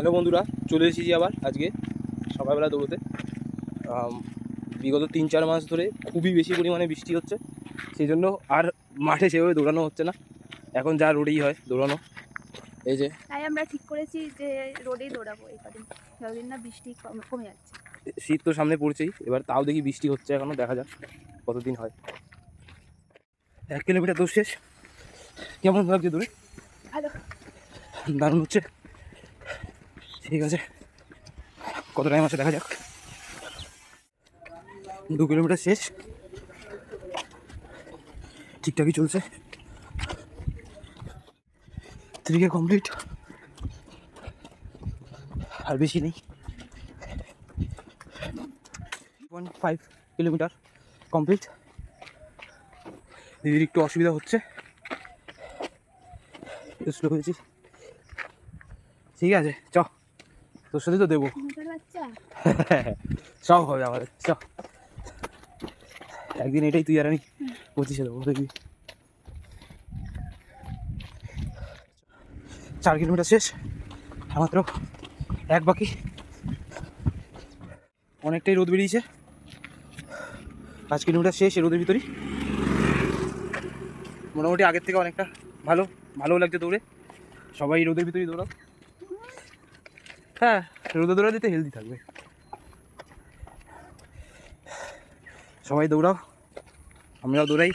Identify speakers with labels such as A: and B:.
A: Hello বন্ধুরা, চলে এসেছি আবার আজকে সকালবেলা দৌড়োতে। বিগত 3-4 মাস ধরে খুবই বেশি পরিমাণে বৃষ্টি হচ্ছে, সেই জন্য আর মাঠে সেভাবে দৌড়ানো হচ্ছে না। এখন যা রোডেই হয় দৌড়ানো। এই যে
B: তাই আমরা ঠিক করেছি যে রোডেই দৌড়াবো এই কদিন, যতদিন না বৃষ্টি কমে যাচ্ছে।
A: শীত তো সামনে পড়ছেই, এবার তাও দেখি বৃষ্টি হচ্ছে এখনও, দেখা যাক কতদিন হয়। 1 কিলোমিটার দৌড় শেষ। কেমন লাগছে দৌড়ে?
B: ভালো,
A: দারুণ হচ্ছে। ঠিক আছে, কত টাইম আছে দেখা যাক। 2 কিলোমিটার শেষ, ঠিকঠাকই চলছে। 3K কমপ্লিট, আর বেশি নেই। 1.5 কিলোমিটার কমপ্লিট। দিদির একটু অসুবিধা হচ্ছে, স্লো হয়েছি। ঠিক আছে, চ, তোর সাথে তো দেবো,
B: বাচ্চা
A: সব হবে আমাদের। চ, একদিন এটাই তুই আর আমি 25-এ দেবো দেখবি। 4 কিলোমিটার শেষ, মাত্র 1 বাকি। অনেকটাই রোদ বেরিয়েছে। 5 কিলোমিটার শেষ এই রোদের ভিতরেই। মোটামুটি আগের থেকে অনেকটা ভালো লাগছে দৌড়ে। সবাই রোদের ভিতরেই দৌড়াও। হ্যাঁ, রোদে দৌড়া দিতে হেলদি থাকবে। সবাই দৌড়াও, আমরাও দৌড়াই।